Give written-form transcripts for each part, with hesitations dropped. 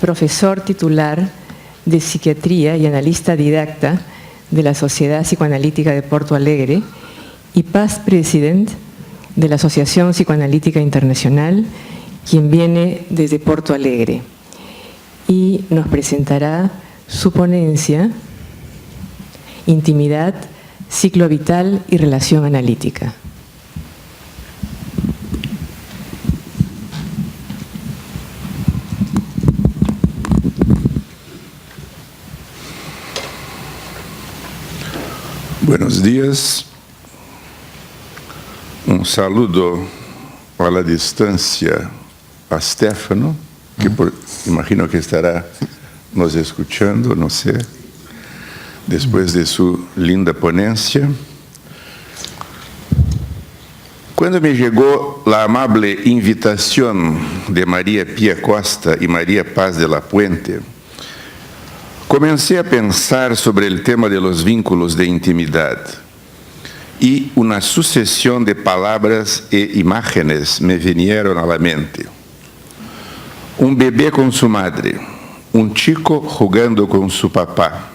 profesor titular de Psiquiatría y analista didacta de la Sociedad Psicoanalítica de Porto Alegre y past president de la Asociación Psicoanalítica Internacional, quien viene desde Porto Alegre, y nos presentará su ponencia Intimidad, Ciclo Vital y Relación Analítica. Buenos días. Um saludo a la distancia a Stefano, que imagino que estará nos escuchando, no sé, después de su linda ponencia. Cuando me llegó la amable invitación de María Pía Costa y María Paz de la Puente, comencé a pensar sobre el tema de los vínculos de intimidad y una sucesión de palabras e imágenes me vinieron a la mente. Un bebé con su madre, un chico jugando con su papá,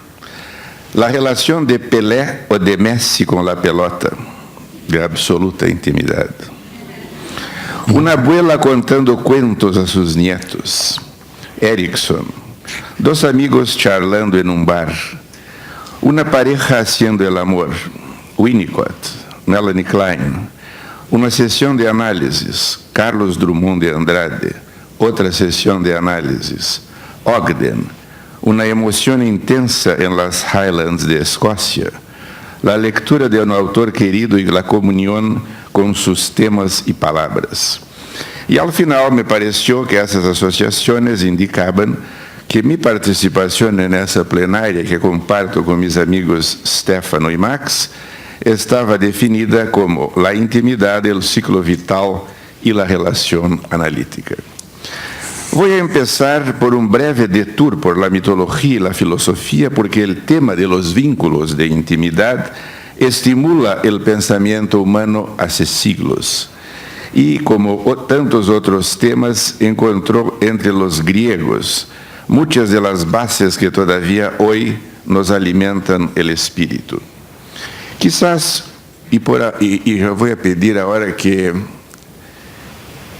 la relación de Pelé o de Messi con la pelota, de absoluta intimidad. Una abuela contando cuentos a sus nietos, Erickson. Dos amigos charlando en un bar. Una pareja haciendo el amor. Winnicott, Melanie Klein. Una sesión de análisis. Carlos Drummond de Andrade. Otra sesión de análisis. Ogden. Una emoción intensa en las Highlands de Escocia. La lectura de un autor querido y la comunión con sus temas y palabras. Y al final me pareció que esas asociaciones indicaban que mi participación en esa plenaria que comparto con mis amigos Stefano y Max estaba definida como la intimidad, el ciclo vital y la relación analítica. Voy a empezar por un breve detour por la mitología y la filosofía, porque el tema de los vínculos de intimidad estimula el pensamiento humano hace siglos. Y como tantos otros temas, encontró entre los griegos muchas de las bases que todavía hoy nos alimentan el espíritu. Quizás, y yo voy a pedir ahora que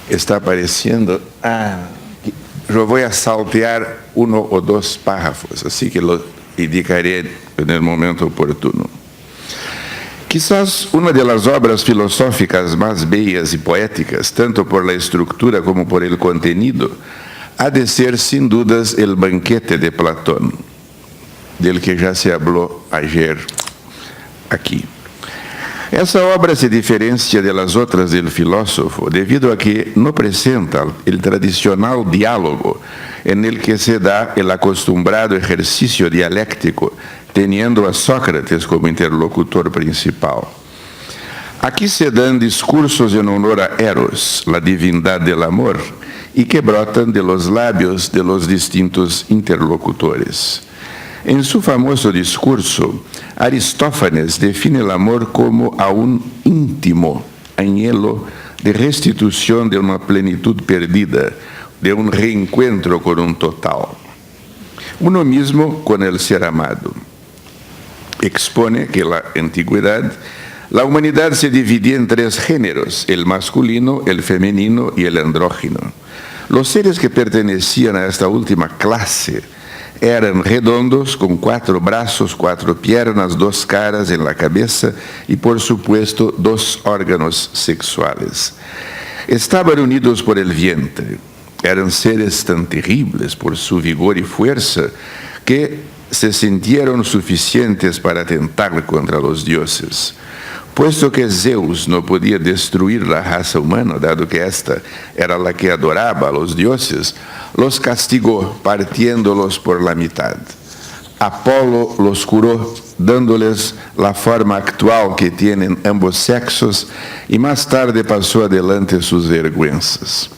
está apareciendo, yo voy a saltear uno o dos párrafos, así que lo indicaré en el momento oportuno. Quizás una de las obras filosóficas más bellas y poéticas, tanto por la estructura como por el contenido, ha de ser sin dudas el Banquete de Platón, del que ya se habló ayer aquí. Esa obra se diferencia de las otras del filósofo debido a que no presenta el tradicional diálogo en el que se da el acostumbrado ejercicio dialéctico, teniendo a Sócrates como interlocutor principal. Aquí se dan discursos en honor a Eros, la divindad del amor, y que brotan de los labios de los distintos interlocutores. En su famoso discurso, Aristófanes define el amor como a un íntimo anhelo de restitución de una plenitud perdida, de un reencuentro con un total. Uno mismo con el ser amado. Expone que en la antigüedad la humanidad se dividía en tres géneros, el masculino, el femenino y el andrógino. Los seres que pertenecían a esta última clase eran redondos, con 4 brazos, 4 piernas, 2 caras en la cabeza y, por supuesto, 2 órganos sexuales. Estaban unidos por el vientre. Eran seres tan terribles por su vigor y fuerza que se sintieron suficientes para atentar contra los dioses. Puesto que Zeus no podía destruir la raza humana, dado que esta era la que adoraba a los dioses, los castigó partiéndolos por la mitad. Apolo los curó, dándoles la forma actual que tienen ambos sexos, y más tarde pasó adelante sus vergüenzas.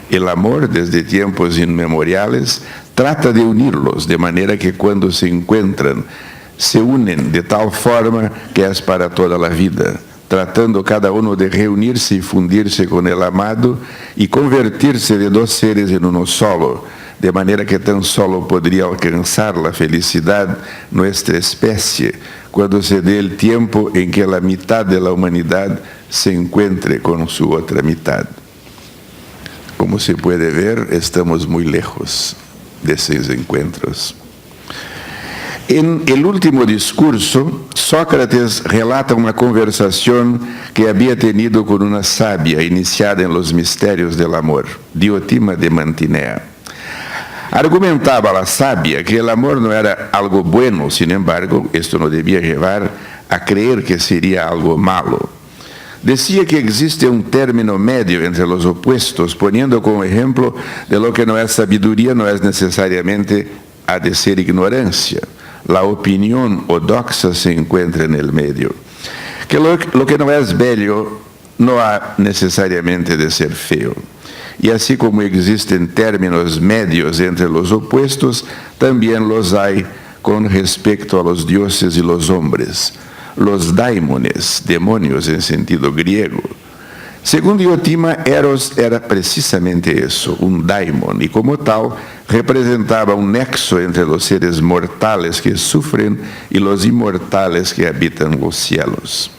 El amor, desde tiempos inmemoriales, trata de unirlos, de manera que cuando se encuentran, se unen de tal forma que es para toda la vida, tratando cada uno de reunirse y fundirse con el amado y convertirse de 2 seres en uno solo, de manera que tan solo podría alcanzar la felicidad nuestra especie cuando se dé el tiempo en que la mitad de la humanidad se encuentre con su otra mitad. Como se puede ver, estamos muy lejos de esos encuentros. En el último discurso, Sócrates relata una conversación que había tenido con una sabia iniciada en los misterios del amor, Diotima de Mantinea. Argumentaba la sabia que el amor no era algo bueno, sin embargo, esto no debía llevar a creer que sería algo malo. Decía que existe un término medio entre los opuestos, poniendo como ejemplo de lo que no es sabiduría, no es necesariamente ha de ser ignorancia. La opinión ortodoxa se encuentra en el medio. Que lo que no es bello no ha necesariamente de ser feo. Y así como existen términos medios entre los opuestos, también los hay con respecto a los dioses y los hombres. Los daimones, demonios en sentido griego. Según Diotima, Eros era precisamente eso, un daimon, y como tal representaba un nexo entre los seres mortales que sufren y los inmortales que habitan los cielos.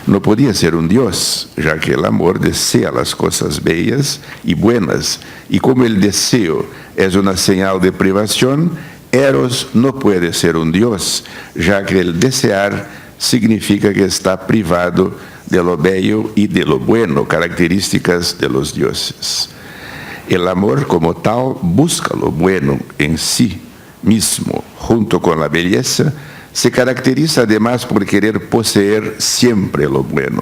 No podía ser un dios, ya que el amor desea las cosas bellas y buenas, y como el deseo es una señal de privación, Eros no puede ser un dios, ya que el desear significa que está privado de lo bello y de lo bueno, características de los dioses. El amor como tal busca lo bueno en sí mismo, junto con la belleza. Se caracteriza además por querer poseer siempre lo bueno.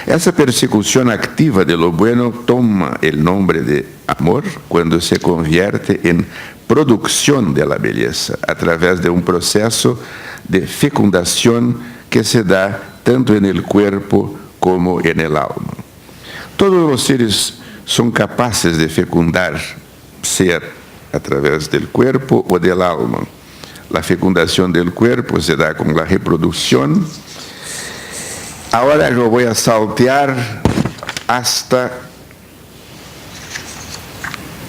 Esa persecución activa de lo bueno toma el nombre de amor cuando se convierte en producción de la belleza a través de un proceso de fecundación que se da tanto en el cuerpo como en el alma. Todos los seres son capaces de fecundar, sea a través del cuerpo o del alma. La fecundación del cuerpo se da con la reproducción. Ahora yo voy a saltear hasta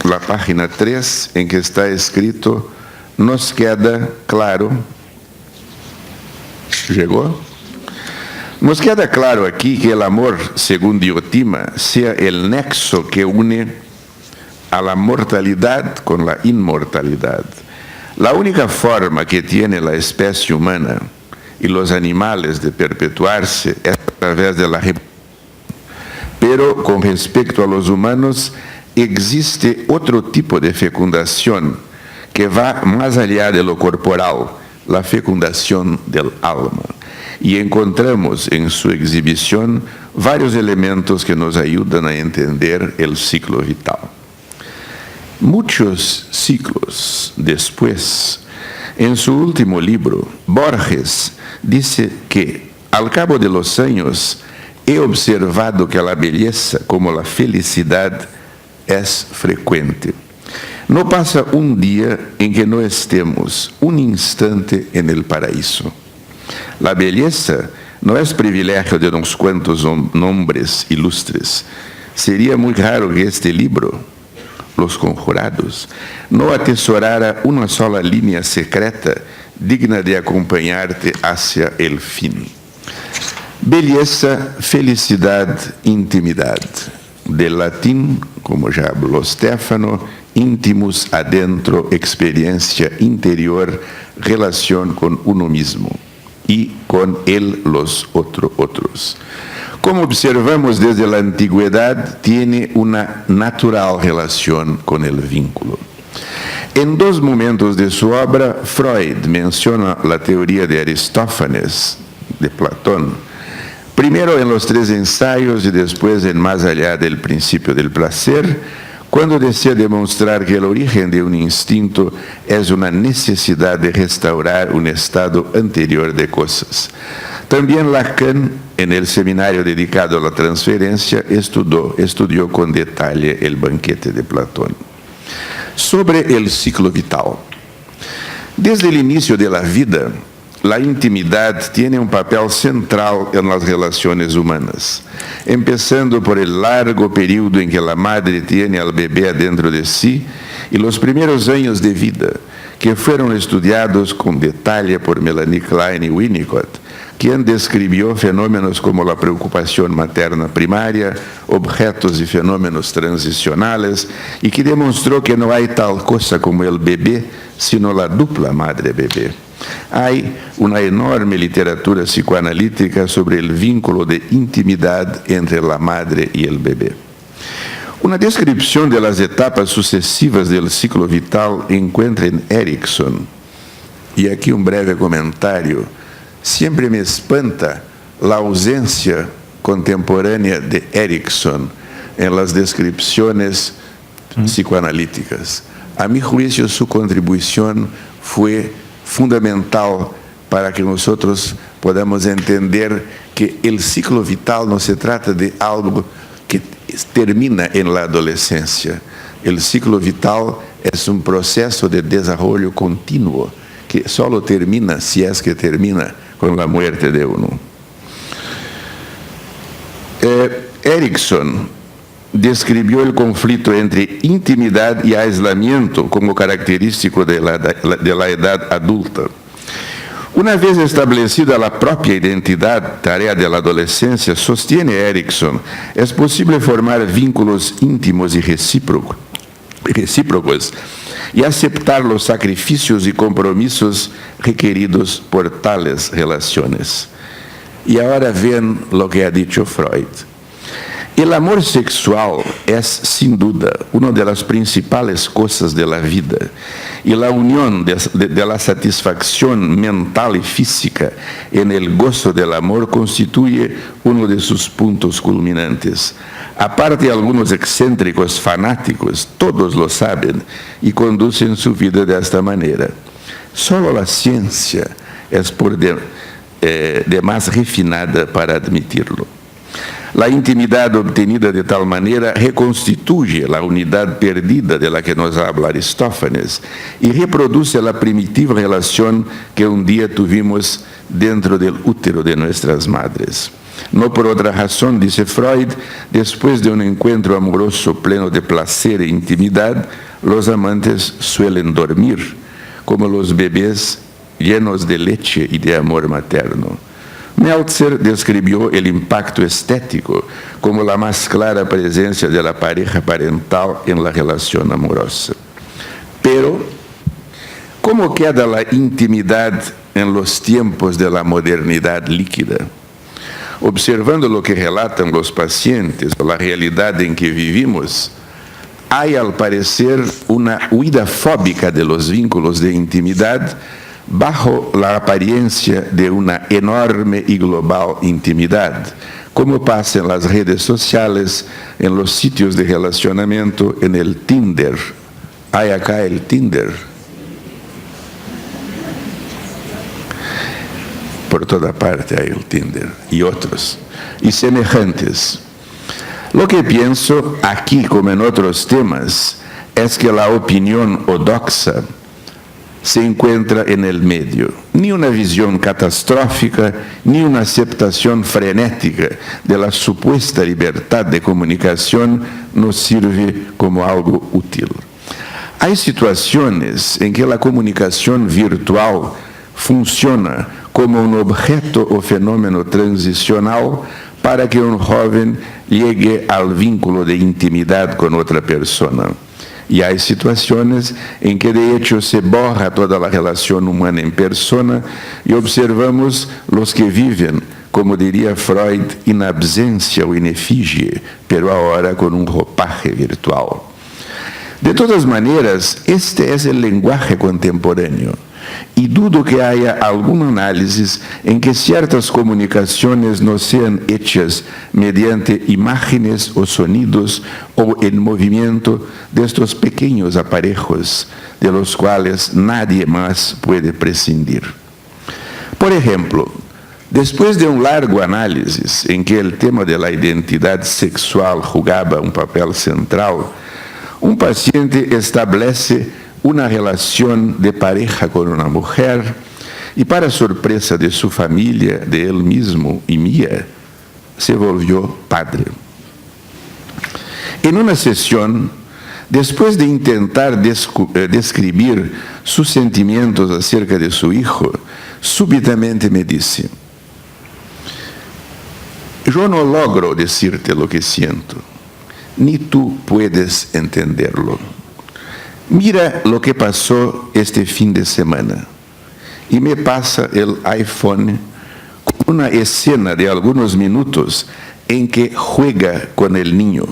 la página 3, en que está escrito, nos queda claro. ¿Llegó? Nos queda claro aquí que el amor, según Diotima, sea el nexo que une a la mortalidad con la inmortalidad. La única forma que tiene la especie humana y los animales de perpetuarse es a través de la reproducción. Pero con respecto a los humanos, existe otro tipo de fecundación que va más allá de lo corporal, la fecundación del alma. Y encontramos en su exhibición varios elementos que nos ayudan a entender el ciclo vital. Muchos siglos después, en su último libro, Borges dice que, al cabo de los años, he observado que la belleza, como la felicidad, es frecuente. No pasa un día en que no estemos un instante en el paraíso. La belleza no es privilegio de unos cuantos nombres ilustres. Sería muy raro que este libro, Los Conjurados, no atesorara una sola línea secreta digna de acompañarte hacia el fin. Belleza, felicidad, intimidad. Del latín, como ya habló Stefano, íntimus adentro, experiencia interior, relación con uno mismo y con él los otros. Como observamos desde la antigüedad, tiene una natural relación con el vínculo. En dos momentos de su obra, Freud menciona la teoría de Aristófanes, de Platón, primero en los 3 ensayos y después en Más allá del principio del placer, cuando desea demostrar que el origen de un instinto es una necesidad de restaurar un estado anterior de cosas. También Lacan, en el seminario dedicado a la transferencia, estudió con detalle el banquete de Platón. Sobre el ciclo vital. Desde el inicio de la vida, la intimidad tiene un papel central en las relaciones humanas, empezando por el largo periodo en que la madre tiene al bebé adentro de sí y los primeros años de vida, que fueron estudiados con detalle por Melanie Klein y Winnicott, quien describió fenómenos como la preocupación materna primaria, objetos y fenómenos transicionales, y que demostró que no hay tal cosa como el bebé, sino la dupla madre-bebé. Hay una enorme literatura psicoanalítica sobre el vínculo de intimidad entre la madre y el bebé. Una descripción de las etapas sucesivas del ciclo vital encuentra en Erikson. Y aquí un breve comentario. Siempre me espanta la ausencia contemporánea de Erikson en las descripciones psicoanalíticas. A mi juicio, su contribución fue fundamental para que nosotros podamos entender que el ciclo vital no se trata de algo que termina en la adolescencia. El ciclo vital es un proceso de desarrollo continuo que solo termina, si es que termina, con la muerte de uno. Erikson describió el conflicto entre intimidad y aislamiento como característico de la edad adulta. Una vez establecida la propia identidad, tarea de la adolescencia, sostiene Erikson, es posible formar vínculos íntimos y recíprocos y aceptar los sacrificios y compromisos requeridos por tales relaciones. Y ahora ven lo que ha dicho Freud. El amor sexual es, sin duda, una de las principales cosas de la vida, y la unión de la satisfacción mental y física en el gozo del amor constituye uno de sus puntos culminantes. Aparte, algunos excéntricos fanáticos, todos lo saben, y conducen su vida de esta manera. Solo la ciencia es por demás refinada para admitirlo. La intimidad obtenida de tal manera reconstituye la unidad perdida de la que nos habla Aristófanes y reproduce la primitiva relación que un día tuvimos dentro del útero de nuestras madres. No por otra razón, dice Freud, después de un encuentro amoroso pleno de placer e intimidad, los amantes suelen dormir, como los bebés llenos de leche y de amor materno. Meltzer describió el impacto estético como la más clara presencia de la pareja parental en la relación amorosa. Pero, ¿cómo queda la intimidad en los tiempos de la modernidad líquida? Observando lo que relatan los pacientes, la realidad en que vivimos, hay al parecer una huida fóbica de los vínculos de intimidad bajo la apariencia de una enorme y global intimidad, como pasa en las redes sociales, en los sitios de relacionamiento, en el Tinder. Hay acá el Tinder. Por toda parte hay el Tinder y otros, y semejantes. Lo que pienso aquí, como en otros temas, es que la opinión ortodoxa se encuentra en el medio. Ni una visión catastrófica, ni una aceptación frenética de la supuesta libertad de comunicación nos sirve como algo útil. Hay situaciones en que la comunicación virtual funciona como un objeto o fenómeno transicional para que un joven llegue al vínculo de intimidad con otra persona. Y hay situaciones en que de hecho se borra toda la relación humana en persona y observamos los que viven, como diría Freud, en absencia o en efigie, pero ahora con un ropaje virtual. De todas maneras, este es el lenguaje contemporáneo. Y dudo que haya algún análisis en que ciertas comunicaciones no sean hechas mediante imágenes o sonidos o en movimiento de estos pequeños aparejos de los cuales nadie más puede prescindir. Por ejemplo, después de un largo análisis en que el tema de la identidad sexual jugaba un papel central, un paciente establece una relación de pareja con una mujer y para sorpresa de su familia, de él mismo y mía, se volvió padre. En una sesión, después de intentar describir sus sentimientos acerca de su hijo, súbitamente me dice: yo no logro decirte lo que siento, ni tú puedes entenderlo. Mira lo que pasó este fin de semana. Y me pasa el iPhone con una escena de algunos minutos en que juega con el niño.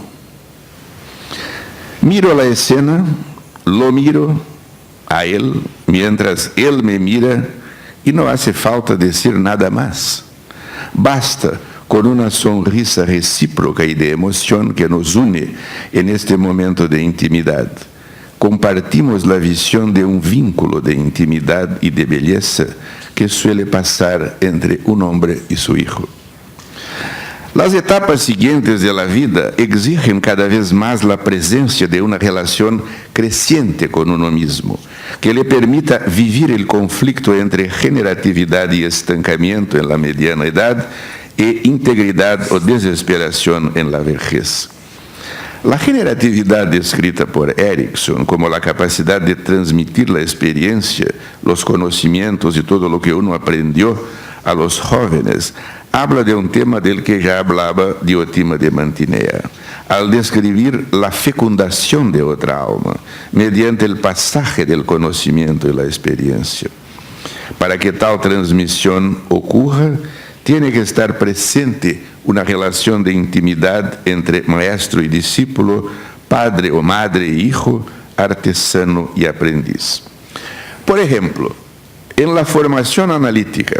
Miro la escena, lo miro a él, mientras él me mira, y no hace falta decir nada más. Basta con una sonrisa recíproca y de emoción que nos une en este momento de intimidad. Compartimos la visión de un vínculo de intimidad y de belleza que suele pasar entre un hombre y su hijo. Las etapas siguientes de la vida exigen cada vez más la presencia de una relación creciente con uno mismo, que le permita vivir el conflicto entre generatividad y estancamiento en la mediana edad e integridad o desesperación en la vejez. La generatividad descrita por Erickson como la capacidad de transmitir la experiencia, los conocimientos y todo lo que uno aprendió a los jóvenes, habla de un tema del que ya hablaba Diotima de Mantinea, al describir la fecundación de otra alma, mediante el pasaje del conocimiento y la experiencia. Para que tal transmisión ocurra, tiene que estar presente una relación de intimidad entre maestro y discípulo, padre o madre e hijo, artesano y aprendiz. Por ejemplo, en la formación analítica,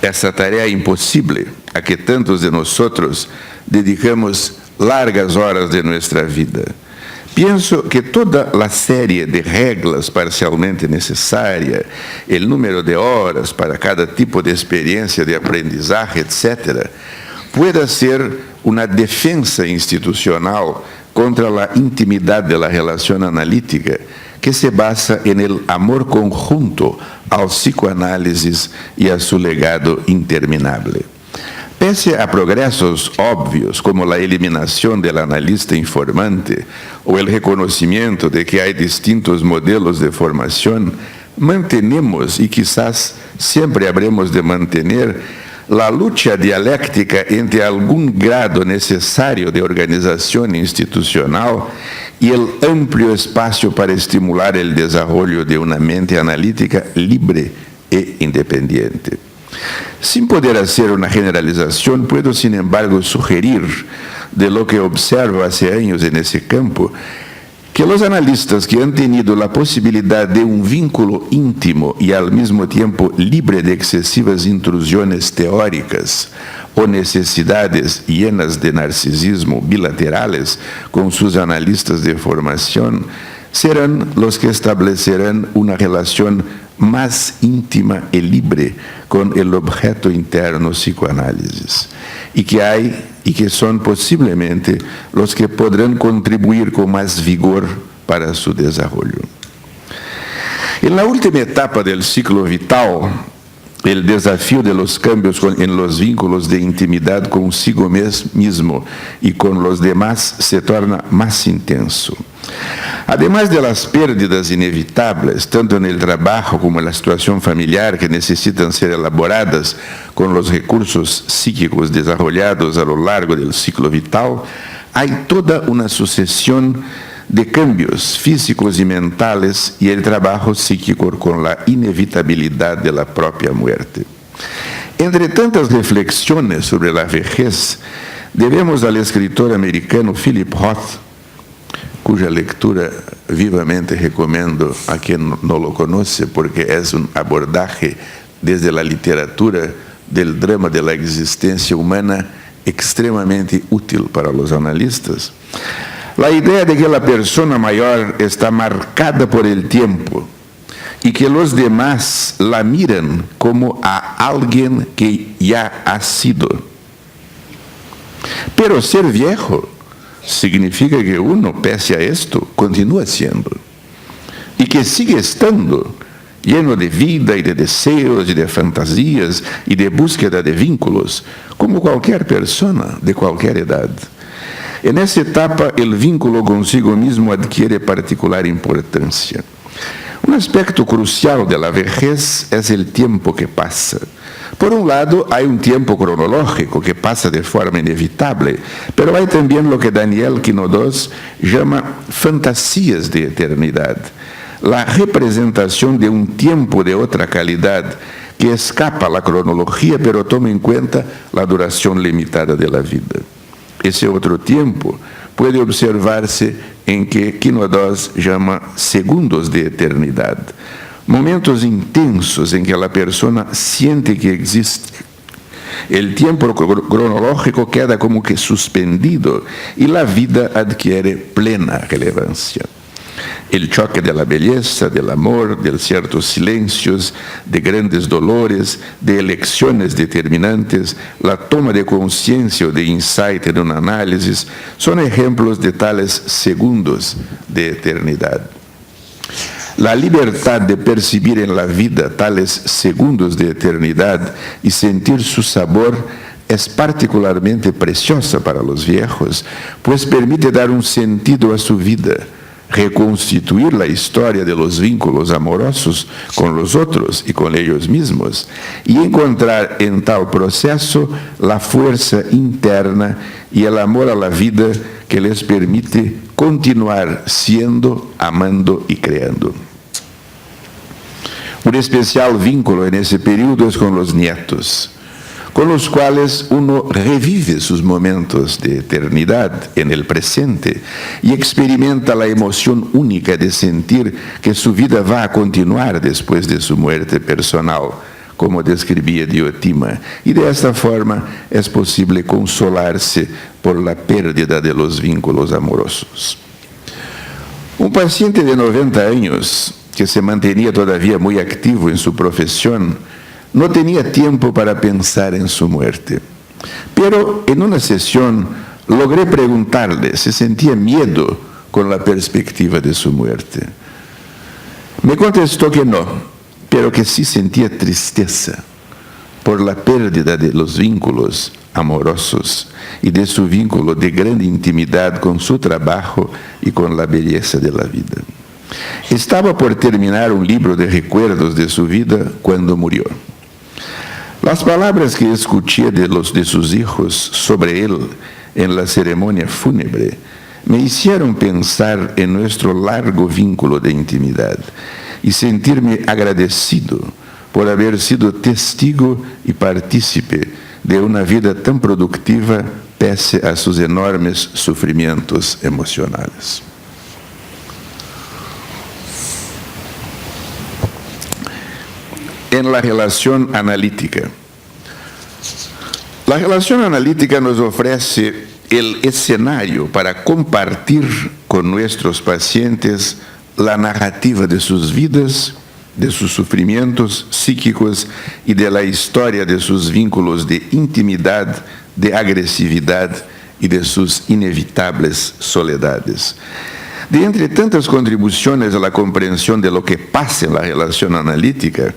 essa tarea imposible a que tantos de nosotros dedicamos largas horas de nuestra vida. Pienso que toda la serie de reglas parcialmente necesaria, el número de horas para cada tipo de experiencia de aprendizaje, etc., pueda ser una defensa institucional contra la intimidad de la relación analítica que se basa en el amor conjunto al psicoanálisis y a su legado interminable. Pese a progresos obvios como la eliminación del analista informante o el reconocimiento de que hay distintos modelos de formación, mantenemos y quizás siempre habremos de mantener la lucha dialéctica entre algún grado necesario de organización institucional y el amplio espacio para estimular el desarrollo de una mente analítica libre e independiente. Sin poder hacer una generalización, puedo sin embargo sugerir, de lo que observo hace años en ese campo, que los analistas que han tenido la posibilidad de un vínculo íntimo y al mismo tiempo libre de excesivas intrusiones teóricas o necesidades llenas de narcisismo bilaterales con sus analistas de formación, serán los que establecerán una relación más íntima y libre con el objeto interno psicoanálisis, y que son posiblemente los que podrán contribuir con más vigor para su desarrollo. En la última etapa del ciclo vital, el desafío de los cambios en los vínculos de intimidad consigo mismo y con los demás se torna más intenso. Además de las pérdidas inevitables, tanto en el trabajo como en la situación familiar, que necesitan ser elaboradas con los recursos psíquicos desarrollados a lo largo del ciclo vital, hay toda una sucesión de cambios físicos y mentales y el trabajo psíquico con la inevitabilidad de la propia muerte. Entre tantas reflexiones sobre la vejez, debemos al escritor americano Philip Roth, cuya lectura vivamente recomiendo a quien no lo conoce, porque es un abordaje desde la literatura del drama de la existencia humana extremadamente útil para los analistas. La idea de que la persona mayor está marcada por el tiempo y que los demás la miran como a alguien que ya ha sido. Pero ser viejo significa que uno, pese a esto, continúa siendo. Y que sigue estando lleno de vida y de deseos y de fantasías y de búsqueda de vínculos, como cualquier persona de cualquier edad. En esa etapa, el vínculo consigo mismo adquiere particular importancia. Un aspecto crucial de la vejez es el tiempo que pasa. Por un lado, hay un tiempo cronológico que pasa de forma inevitable, pero hay también lo que Daniel Quinodós llama fantasías de eternidad, la representación de un tiempo de otra calidad que escapa a la cronología, pero toma en cuenta la duración limitada de la vida. Ese otro tiempo puede observarse en que Quinodós llama segundos de eternidad, momentos intensos en que la persona siente que existe. El tiempo cronológico queda como que suspendido y la vida adquiere plena relevancia. El choque de la belleza, del amor, de ciertos silencios, de grandes dolores, de elecciones determinantes, la toma de conciencia o de insight en un análisis, son ejemplos de tales segundos de eternidad. La libertad de percibir en la vida tales segundos de eternidad y sentir su sabor es particularmente preciosa para los viejos, pues permite dar un sentido a su vida, reconstituir la historia de los vínculos amorosos con los otros y con ellos mismos, y encontrar en tal proceso la fuerza interna y el amor a la vida que les permite continuar siendo, amando y creando. Un especial vínculo en ese periodo es con los nietos, con los cuales uno revive sus momentos de eternidad en el presente y experimenta la emoción única de sentir que su vida va a continuar después de su muerte personal, como describía Diotima, y de esta forma es posible consolarse por la pérdida de los vínculos amorosos. Un paciente de 90 años, que se mantenía todavía muy activo en su profesión, no tenía tiempo para pensar en su muerte. Pero en una sesión logré preguntarle si sentía miedo con la perspectiva de su muerte. Me contestó que no, pero que sí sentía tristeza por la pérdida de los vínculos amorosos y de su vínculo de gran intimidad con su trabajo y con la belleza de la vida. Estaba por terminar un libro de recuerdos de su vida cuando murió. Las palabras que escuché de sus hijos sobre él en la ceremonia fúnebre me hicieron pensar en nuestro largo vínculo de intimidad y sentirme agradecido por haber sido testigo y partícipe de una vida tan productiva pese a sus enormes sufrimientos emocionales. En la relación analítica. La relación analítica nos ofrece el escenario para compartir con nuestros pacientes la narrativa de sus vidas, de sus sufrimientos psíquicos y de la historia de sus vínculos de intimidad, de agresividad y de sus inevitables soledades. De entre tantas contribuciones a la comprensión de lo que pasa en la relación analítica,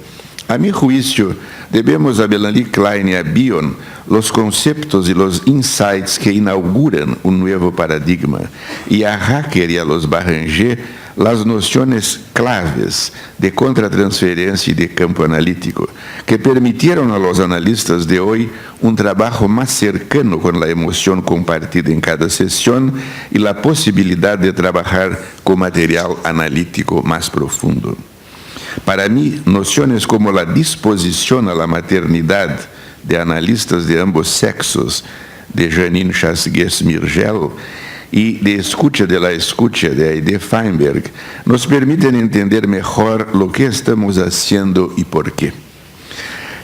a mi juicio, debemos a Melanie Klein y a Bion los conceptos y los insights que inauguran un nuevo paradigma, y a Hacker y a los Barranger las nociones claves de contratransferencia y de campo analítico, que permitieron a los analistas de hoy un trabajo más cercano con la emoción compartida en cada sesión y la posibilidad de trabajar con material analítico más profundo. Para mí, nociones como la disposición a la maternidad de analistas de ambos sexos, de Janine Chasgues-Mirgel, y de escucha de la escucha de Heidi Feinberg, nos permiten entender mejor lo que estamos haciendo y por qué.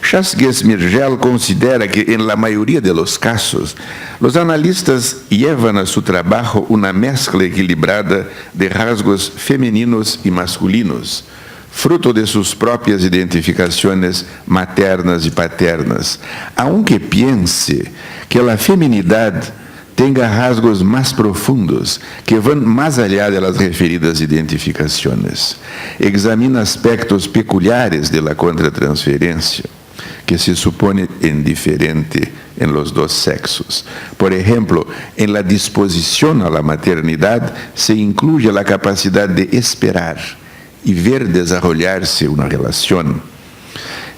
Chasgues-Mirgel considera que en la mayoría de los casos, los analistas llevan a su trabajo una mezcla equilibrada de rasgos femeninos y masculinos, fruto de sus propias identificaciones maternas y paternas, aunque piense que la feminidad tenga rasgos más profundos que van más allá de las referidas identificaciones. Examina aspectos peculiares de la contratransferencia, que se supone indiferente en los dos sexos. Por ejemplo, en la disposición a la maternidad se incluye la capacidad de esperar y ver desarrollarse una relación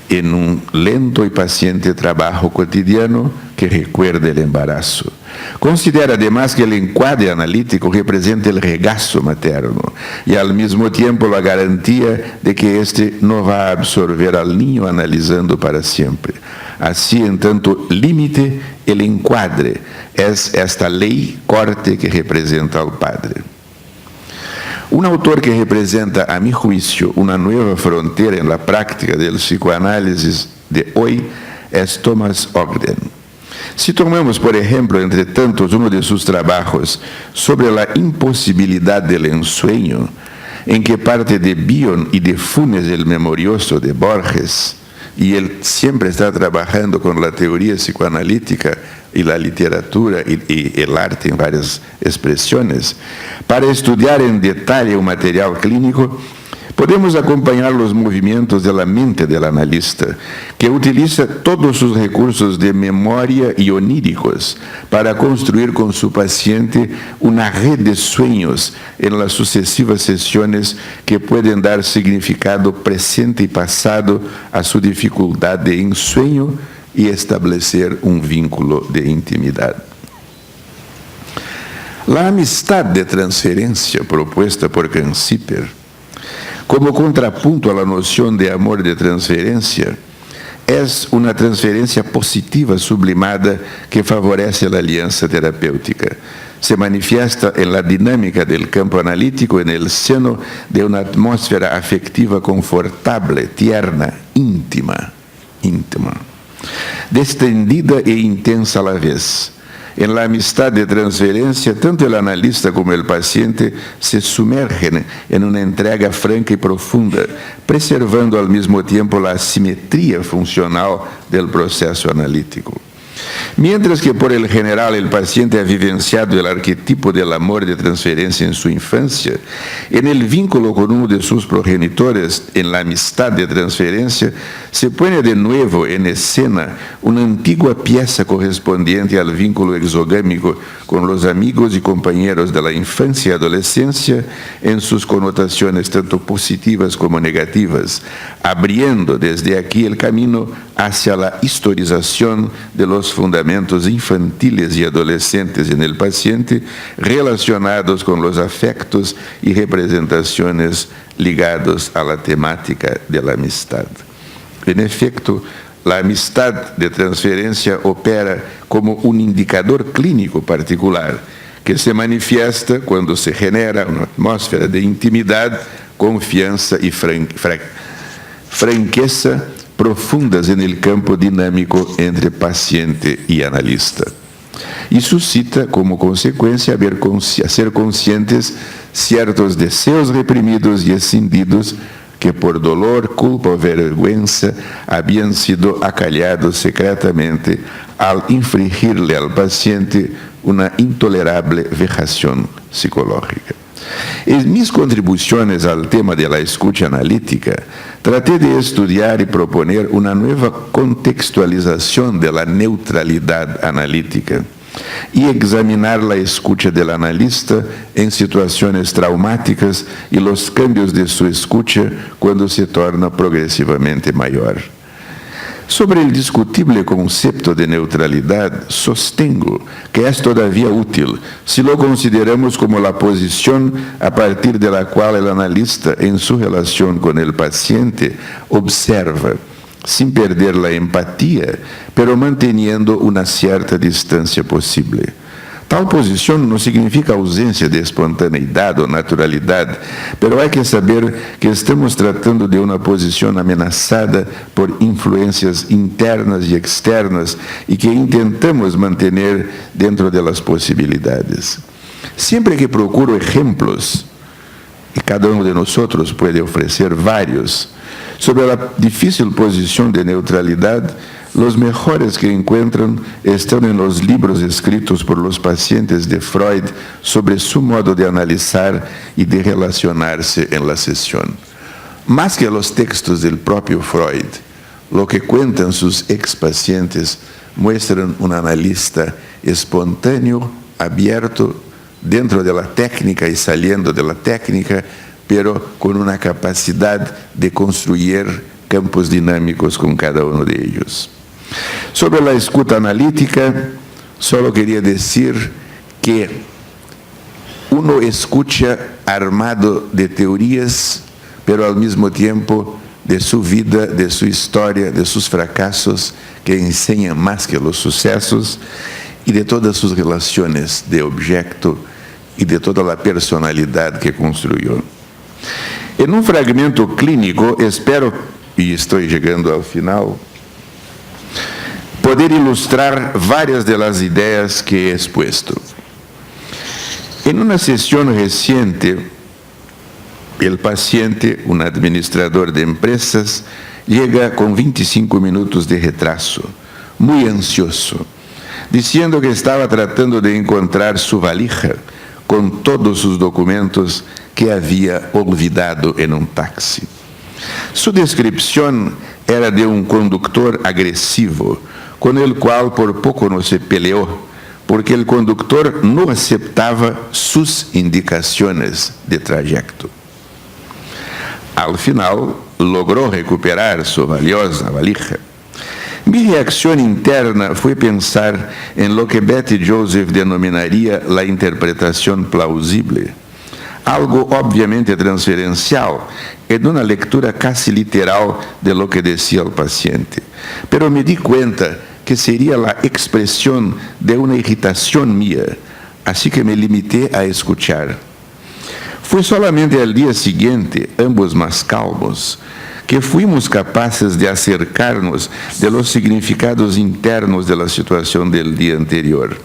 en un lento y paciente trabajo cotidiano que recuerda el embarazo. Considera además que el encuadre analítico representa el regazo materno y al mismo tiempo la garantía de que éste no va a absorber al niño analizando para siempre. Así, en tanto límite, el encuadre es esta ley corte que representa al padre. Un autor que representa, a mi juicio, una nueva frontera en la práctica del psicoanálisis de hoy es Thomas Ogden. Si tomamos, por ejemplo, entre tantos, uno de sus trabajos sobre la imposibilidad del ensueño, en que parte de Bion y de Funes el Memorioso de Borges, y él siempre está trabajando con la teoría psicoanalítica y la literatura y el arte en varias expresiones, para estudiar en detalle un material clínico, podemos acompañar los movimientos de la mente del analista, que utiliza todos sus recursos de memoria y oníricos para construir con su paciente una red de sueños en las sucesivas sesiones que pueden dar significado presente y pasado a su dificultad de ensueño y establecer un vínculo de intimidad. La amistad de transferencia propuesta por Canciper, como contrapunto a la noción de amor de transferencia, es una transferencia positiva sublimada que favorece la alianza terapéutica. Se manifiesta en la dinámica del campo analítico en el seno de una atmósfera afectiva confortable, tierna, íntima, distendida e intensa a la vez. En la amistad de transferencia, tanto el analista como el paciente se sumergen en una entrega franca y profunda, preservando al mismo tiempo la asimetría funcional del proceso analítico. Mientras que por el general el paciente ha vivenciado el arquetipo del amor de transferencia en su infancia, en el vínculo con uno de sus progenitores, en la amistad de transferencia, se pone de nuevo en escena una antigua pieza correspondiente al vínculo exogámico con los amigos y compañeros de la infancia y adolescencia en sus connotaciones tanto positivas como negativas, abriendo desde aquí el camino hacia la historización de los fundamentos infantiles y adolescentes en el paciente relacionados con los afectos y representaciones ligados a la temática de la amistad. En efecto, la amistad de transferencia opera como un indicador clínico particular que se manifiesta cuando se genera una atmósfera de intimidad, confianza y franqueza profundas en el campo dinámico entre paciente y analista. Y suscita como consecuencia hacer conscientes ciertos deseos reprimidos y escindidos que por dolor, culpa o vergüenza habían sido acallados secretamente al infligirle al paciente una intolerable vejación psicológica. En mis contribuciones al tema de la escucha analítica, traté de estudiar y proponer una nueva contextualización de la neutralidad analítica y examinar la escucha del analista en situaciones traumáticas y los cambios de su escucha cuando se torna progresivamente mayor. Sobre el discutible concepto de neutralidad, sostengo que es todavía útil si lo consideramos como la posición a partir de la cual el analista, en su relación con el paciente, observa, sin perder la empatía, pero manteniendo una cierta distancia posible. Tal posición no significa ausencia de espontaneidad o naturalidad, pero hay que saber que estamos tratando de una posición amenazada por influencias internas y externas y que intentamos mantener dentro de las posibilidades. Siempre que procuro ejemplos, y cada uno de nosotros puede ofrecer varios, sobre la difícil posición de neutralidad, los mejores que encuentran están en los libros escritos por los pacientes de Freud sobre su modo de analizar y de relacionarse en la sesión. Más que los textos del propio Freud, lo que cuentan sus expacientes muestran un analista espontáneo, abierto, dentro de la técnica y saliendo de la técnica, pero con una capacidad de construir campos dinámicos con cada uno de ellos. Sobre la escuta analítica, solo quería decir que uno escucha armado de teorías, pero al mismo tiempo de su vida, de su historia, de sus fracasos, que enseñan más que los sucesos, y de todas sus relaciones de objeto y de toda la personalidad que construyó. En un fragmento clínico, espero, y estoy llegando al final, poder ilustrar varias de las ideas que he expuesto. En una sesión reciente, el paciente, un administrador de empresas, llega con 25 minutos de retraso, muy ansioso, diciendo que estaba tratando de encontrar su valija con todos sus documentos que había olvidado en un taxi. Su descripción era de un conductor agresivo, con el cual por poco no se peleó, porque el conductor no aceptaba sus indicaciones de trayecto. Al final, logró recuperar su valiosa valija. Mi reacción interna fue pensar en lo que Betty Joseph denominaría la interpretación plausible, algo obviamente transferencial, en una lectura casi literal de lo que decía el paciente. Pero me di cuenta que sería la expresión de una irritación mía, así que me limité a escuchar. Fue solamente al día siguiente, ambos más calmos, que fuimos capaces de acercarnos de los significados internos de la situación del día anterior.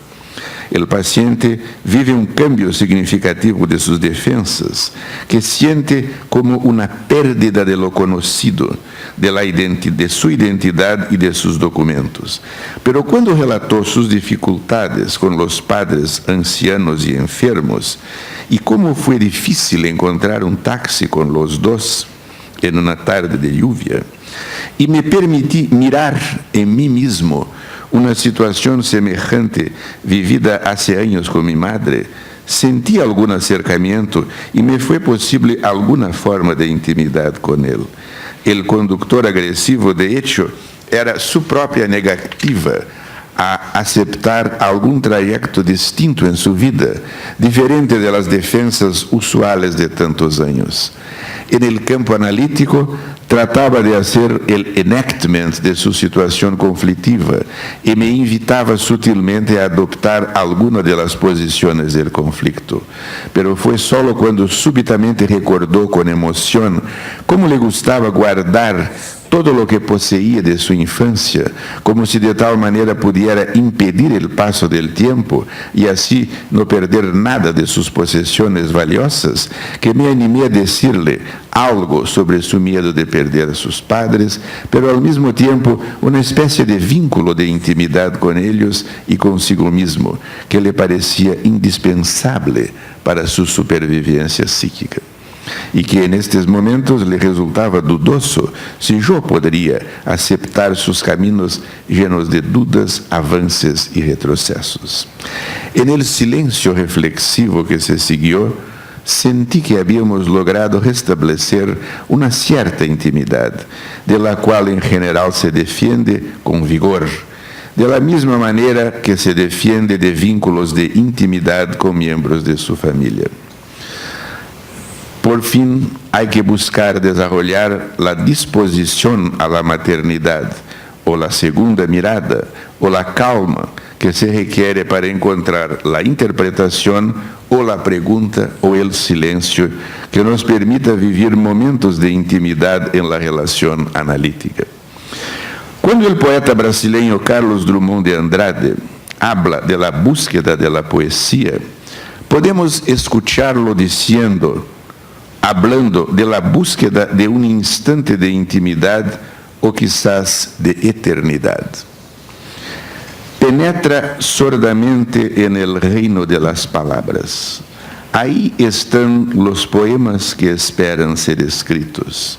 El paciente vive un cambio significativo de sus defensas, que siente como una pérdida de lo conocido, de su identidad y de sus documentos. Pero cuando relató sus dificultades con los padres ancianos y enfermos, y cómo fue difícil encontrar un taxi con los dos en una tarde de lluvia, y me permití mirar en mí mismo una situación semejante vivida hace años con mi madre, sentí algún acercamiento y me fue posible alguna forma de intimidad con él. El conductor agresivo, de hecho, era su propia negativa a aceptar algún trayecto distinto en su vida, diferente de las defensas usuales de tantos años. En el campo analítico, trataba de hacer el enactment de su situación conflictiva y me invitaba sutilmente a adoptar alguna de las posiciones del conflicto. Pero fue solo cuando súbitamente recordó con emoción cómo le gustaba guardar todo lo que poseía de su infancia, como si de tal manera pudiera impedir el paso del tiempo y así no perder nada de sus posesiones valiosas, que me animé a decirle algo sobre su miedo de perder a sus padres, pero al mismo tiempo una especie de vínculo de intimidad con ellos y consigo mismo, que le parecía indispensable para su supervivencia psíquica, y que en estos momentos le resultaba dudoso si yo podría aceptar sus caminos llenos de dudas, avances y retrocesos. En el silencio reflexivo que se siguió, sentí que habíamos logrado restablecer una cierta intimidad, de la cual en general se defiende con vigor, de la misma manera que se defiende de vínculos de intimidad con miembros de su familia. Por fin, hay que buscar desarrollar la disposición a la maternidad, o la segunda mirada, o la calma que se requiere para encontrar la interpretación o la pregunta o el silencio que nos permita vivir momentos de intimidad en la relación analítica. Cuando el poeta brasileño Carlos Drummond de Andrade habla de la búsqueda de la poesía, podemos escucharlo hablando de la búsqueda de un instante de intimidad o quizás de eternidad. penetra sordamente en el reino de las palabras. Ahí están los poemas que esperan ser escritos.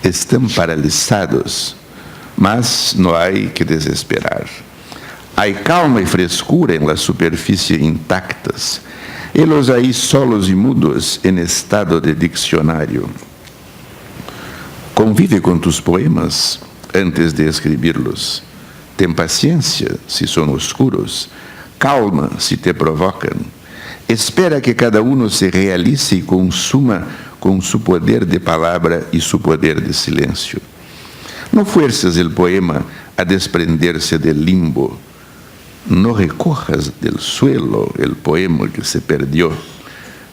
Están paralisados, mas no hay que desesperar. Hay calma y frescura en la superficie intactas. Elos ahí solos y mudos en estado de diccionario. Convive con tus poemas antes de escribirlos. Ten paciencia si son oscuros. Calma si te provocan. Espera que cada uno se realice y consuma con su poder de palabra y su poder de silencio. No fuerces el poema a desprenderse del limbo. No recojas del suelo el poema que se perdió.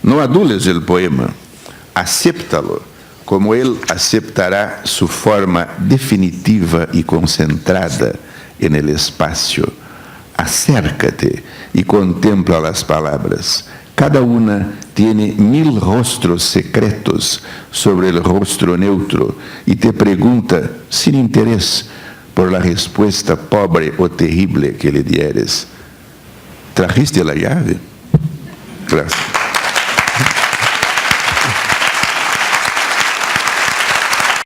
No adules el poema. Acéptalo, como él aceptará su forma definitiva y concentrada en el espacio. Acércate y contempla las palabras. Cada una tiene 1000 rostros secretos sobre el rostro neutro y te pregunta, sin interés, por la respuesta pobre o terrible que le dieres. ¿Trajiste la llave? Gracias.